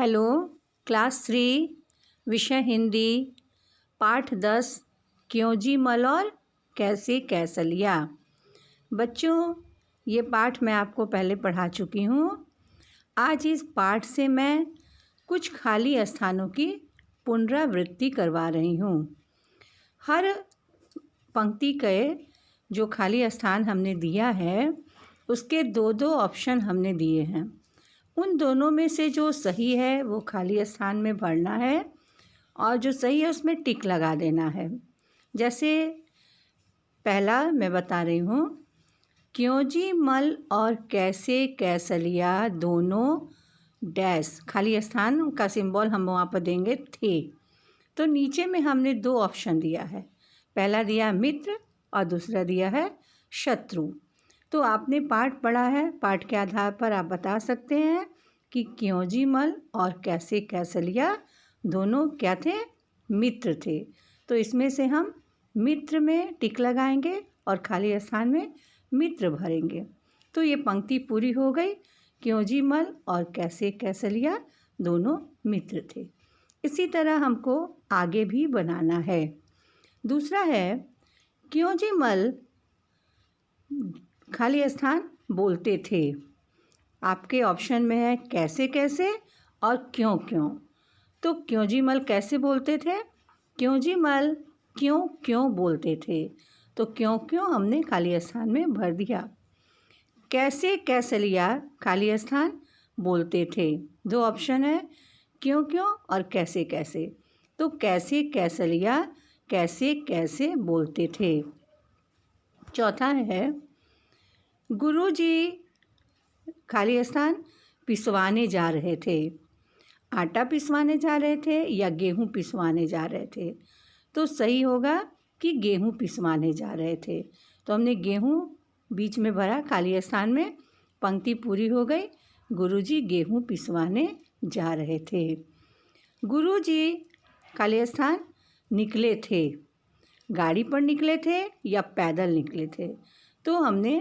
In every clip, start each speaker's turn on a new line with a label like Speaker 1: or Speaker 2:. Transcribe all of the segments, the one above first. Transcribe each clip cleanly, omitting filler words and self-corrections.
Speaker 1: Hello class 3 विषय हिंदी पाठ 10 क्यों जी मल और कैसे कैसलिया। बच्चों, ये पाठ मैं आपको पहले पढ़ा चुकी हूँ। आज इस पाठ से मैं कुछ खाली स्थानों की पुनरावृत्ति करवा रही हूँ। हर पंक्ति के जो खाली स्थान हमने दिया है उसके दो दो ऑप्शन हमने दिए हैं। उन दोनों में से जो सही है वो खाली स्थान में भरना है और जो सही है उसमें टिक लगा देना है। जैसे पहला मैं बता रही हूँ, क्यों जी मल और कैसे कैसलिया दोनों डैश, खाली स्थान का सिंबल हम वहाँ पर देंगे थे। तो नीचे में हमने दो ऑप्शन दिया है, पहला दिया मित्र और दूसरा दिया है शत्रु। तो आपने पाठ पढ़ा है, पाठ के आधार पर आप बता सकते हैं कि क्यों जी मल और कैसे कैसलिया दोनों क्या थे, मित्र थे। तो इसमें से हम मित्र में टिक लगाएंगे और खाली स्थान में मित्र भरेंगे। तो ये पंक्ति पूरी हो गई, क्यों जी मल और कैसे कैसलिया दोनों मित्र थे। इसी तरह हमको आगे भी बनाना है। दूसरा है, क्यों जी मल खाली स्थान बोलते थे। आपके ऑप्शन में है कैसे कैसे और क्यों क्यों। तो क्यों जी मल कैसे बोलते थे, क्यों जी मल क्यों क्यों बोलते थे। तो क्यों क्यों हमने खाली स्थान में भर दिया। कैसे कैसलिया खाली स्थान बोलते थे, दो ऑप्शन है क्यों क्यों और कैसे कैसे। तो कैसे कैसलिया कैसे कैसे बोलते थे। चौथा है, गुरुजी खाली स्थान पिसवाने जा रहे थे। आटा पिसवाने जा रहे थे या गेहूँ पिसवाने जा रहे थे। तो सही होगा कि गेहूँ पिसवाने जा रहे थे। तो हमने गेहूँ बीच में भरा खाली स्थान में, पंक्ति पूरी हो गई। गुरुजी गेहूँ पिसवाने जा रहे थे। गुरुजी खाली स्थान निकले थे, गाड़ी पर निकले थे या पैदल निकले थे। तो हमने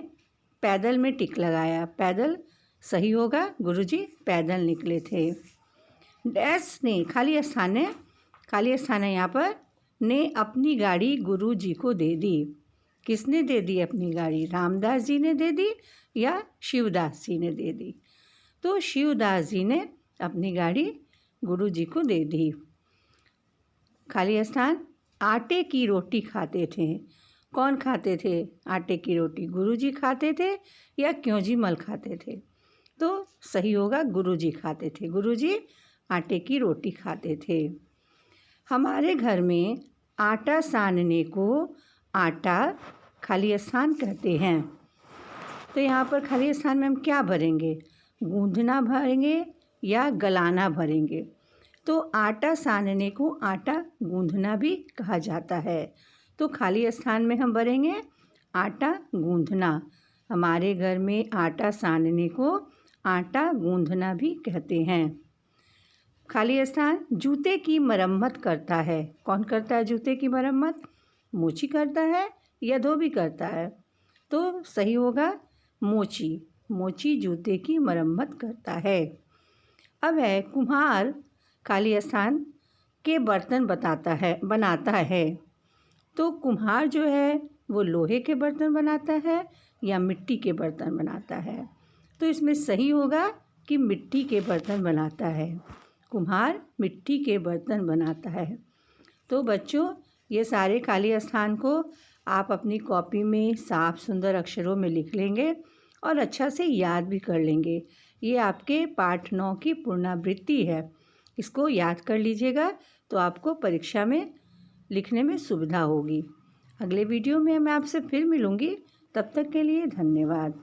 Speaker 1: पैदल में टिक लगाया, पैदल सही होगा, गुरुजी पैदल निकले थे। डैश ने खाली स्थान है यहाँ पर, ने अपनी गाड़ी गुरुजी को दे दी। किसने दे दी अपनी गाड़ी, रामदास जी ने दे दी या शिवदास जी ने दे दी। तो शिवदास जी ने अपनी गाड़ी गुरुजी को दे दी। खाली स्थान आटे की रोटी खाते थे। कौन खाते थे आटे की रोटी, गुरुजी खाते थे या क्यों जी मल खाते थे। तो सही होगा गुरुजी खाते थे, गुरुजी आटे की रोटी खाते थे। हमारे घर में आटा सानने को आटा खाली स्थान कहते हैं। तो यहाँ पर खाली स्थान में हम क्या भरेंगे, गूंदना भरेंगे या गलाना भरेंगे। तो आटा सानने को आटा गूंदना भी कहा जाता है। तो खाली स्थान में हम भरेंगे आटा गूंदना। हमारे घर में आटा सानने को आटा गूंदना भी कहते हैं। खाली स्थान जूते की मरम्मत करता है। कौन करता है जूते की मरम्मत, मोची करता है या धोबी करता है। तो सही होगा मोची, मोची जूते की मरम्मत करता है। अब है कुम्हार खाली स्थान के बर्तन बनाता है। तो कुम्हार जो है वो लोहे के बर्तन बनाता है या मिट्टी के बर्तन बनाता है। तो इसमें सही होगा कि मिट्टी के बर्तन बनाता है, कुम्हार मिट्टी के बर्तन बनाता है। तो बच्चों, ये सारे खाली स्थान को आप अपनी कॉपी में साफ सुंदर अक्षरों में लिख लेंगे और अच्छा से याद भी कर लेंगे। ये आपके पाठ 9 की पुनरावृत्ति है, इसको याद कर लीजिएगा तो आपको परीक्षा में लिखने में सुविधा होगी। अगले वीडियो में मैं आपसे फिर मिलूँगी, तब तक के लिए धन्यवाद।